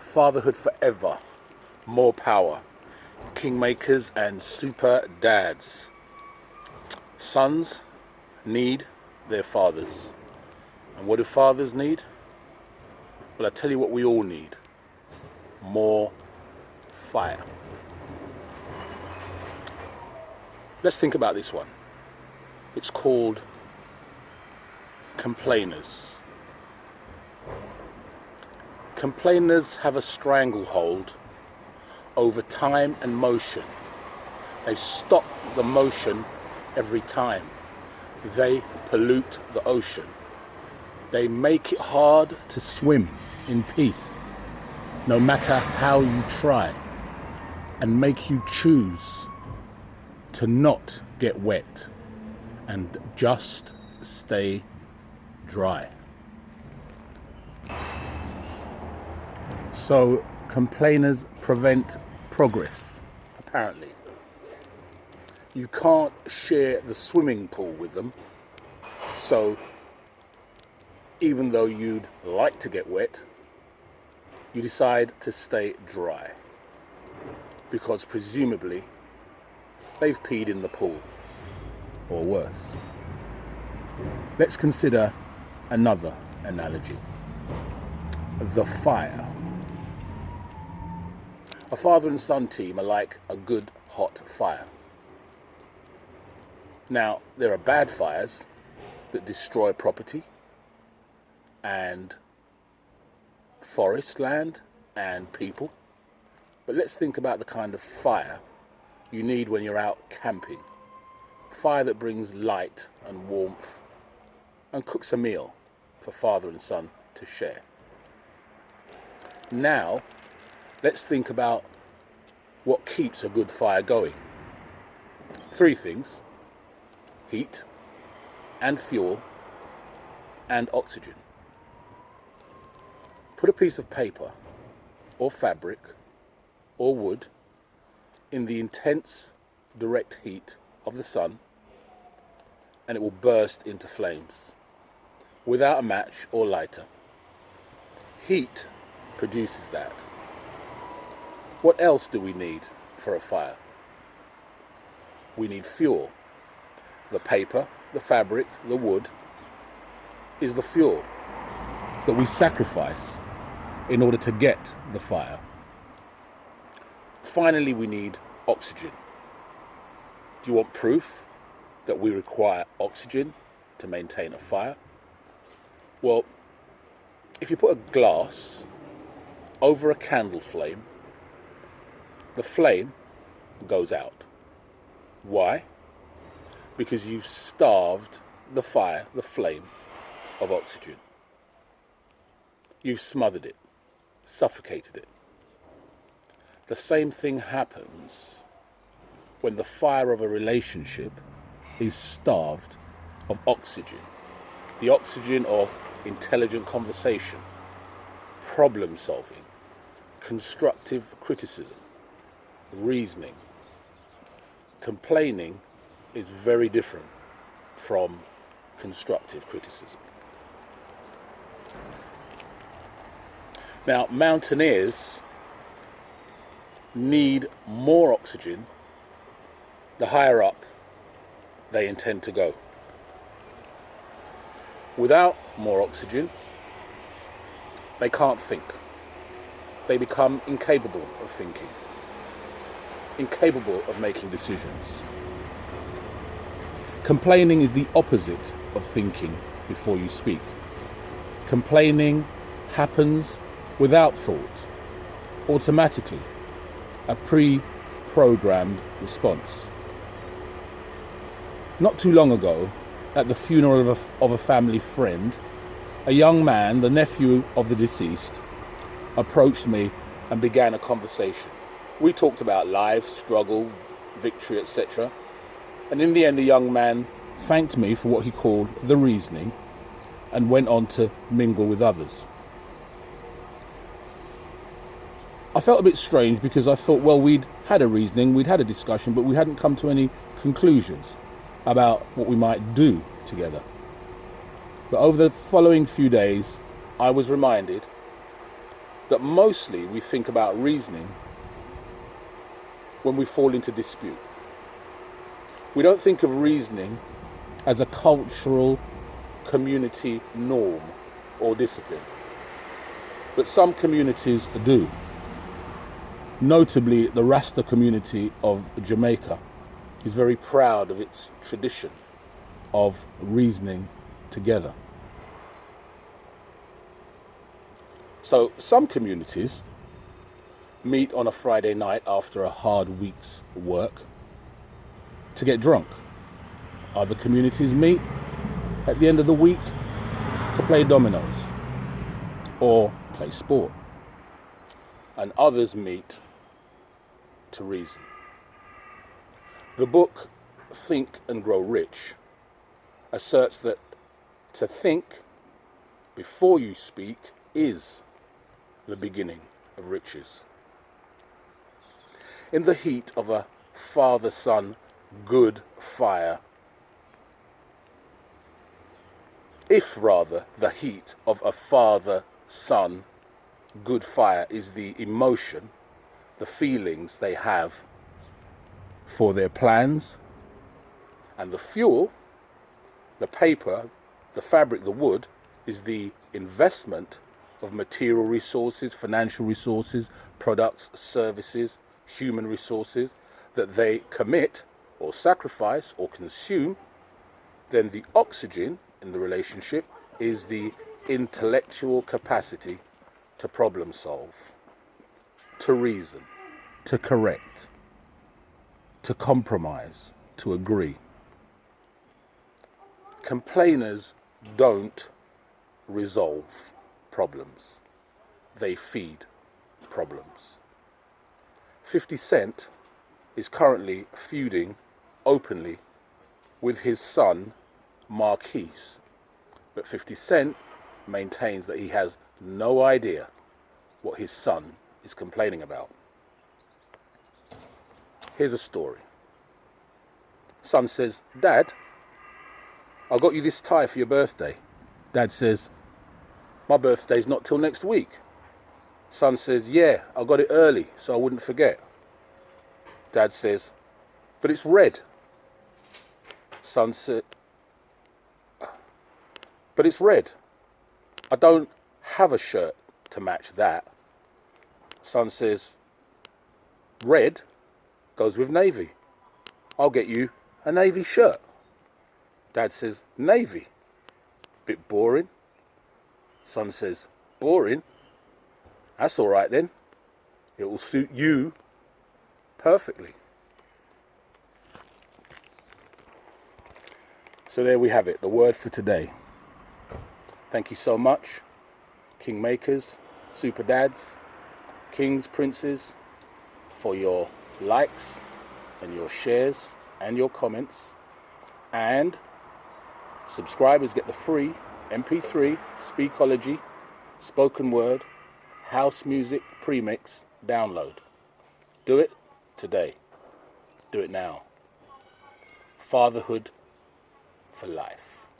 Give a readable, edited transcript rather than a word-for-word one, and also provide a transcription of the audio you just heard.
Fatherhood forever, more power, kingmakers and super dads. Sons need their fathers. And what do fathers need? Well, I tell you what we all need. More fire. Let's think about this one. It's called complainers. Complainers have a stranglehold over time and motion. They stop the motion every time. They pollute the ocean. They make it hard to swim in peace, no matter how you try, and make you choose to not get wet and just stay dry. So complainers prevent progress, apparently. You can't share the swimming pool with them, so even though you'd like to get wet, you decide to stay dry, because presumably they've peed in the pool, or worse. Let's consider another analogy. The fire. A father and son team are like a good hot fire. Now, there are bad fires that destroy property and forest land and people. But let's think about the kind of fire you need when you're out camping. Fire that brings light and warmth and cooks a meal for father and son to share. Now, let's think about what keeps a good fire going. 3 things: heat and fuel and oxygen. Put a piece of paper or fabric or wood in the intense direct heat of the sun and it will burst into flames without a match or lighter. Heat produces that. What else do we need for a fire? We need fuel. The paper, the fabric, the wood is the fuel that we sacrifice in order to get the fire. Finally, we need oxygen. Do you want proof that we require oxygen to maintain a fire? Well, if you put a glass over a candle flame, the flame goes out. Why? Because you've starved the fire, the flame, of oxygen. You've smothered it, suffocated it. The same thing happens when the fire of a relationship is starved of oxygen. The oxygen of intelligent conversation, problem solving, constructive criticism, reasoning. Complaining is very different from constructive criticism. Now, mountaineers need more oxygen the higher up they intend to go. Without more oxygen, they can't think. They become incapable of thinking, incapable of making decisions. Complaining is the opposite of thinking before you speak. Complaining happens without thought, automatically, a pre-programmed response. Not too long ago, at the funeral of a family friend, a young man, the nephew of the deceased, approached me and began a conversation. We talked about life, struggle, victory, etc. And in the end, the young man thanked me for what he called the reasoning and went on to mingle with others. I felt a bit strange because I thought, well, we'd had a reasoning, we'd had a discussion, but we hadn't come to any conclusions about what we might do together. But over the following few days, I was reminded that mostly we think about reasoning when we fall into dispute. We don't think of reasoning as a cultural community norm or discipline. But some communities do. Notably, the Rasta community of Jamaica is very proud of its tradition of reasoning together. So some communities meet on a Friday night after a hard week's work to get drunk. Other communities meet at the end of the week to play dominoes or play sport. And others meet to reason. The book Think and Grow Rich asserts that to think before you speak is the beginning of riches. In the heat of a father-son good fire, if rather the heat of a father-son good fire is the emotion, the feelings they have for their plans, and the fuel, the paper, the fabric, the wood, is the investment of material resources, financial resources, products, services, human resources that they commit or sacrifice or consume, then the oxygen in the relationship is the intellectual capacity to problem solve, to reason, to correct, to compromise, to agree. Complainers don't resolve problems. They feed problems. 50 Cent is currently feuding openly with his son, Marquise. But 50 Cent maintains that he has no idea what his son is complaining about. Here's a story. Son says, "Dad, I got you this tie for your birthday." Dad says, "My birthday's not till next week." Son says, "Yeah, I got it early so I wouldn't forget." Dad says, "But it's red." Son said, "But it's red. I don't have a shirt to match that." Son says, "Red goes with navy. I'll get you a navy shirt." Dad says, "Navy? Bit boring." Son says, "Boring? That's all right then. It will suit you perfectly." So there we have it, the word for today. Thank you so much, Kingmakers, Super Dads, Kings, Princes, for your likes and your shares and your comments. And subscribers get the free MP3, Speakology, spoken word, house music premix download. Do it today. Do it now. Fatherhood for life.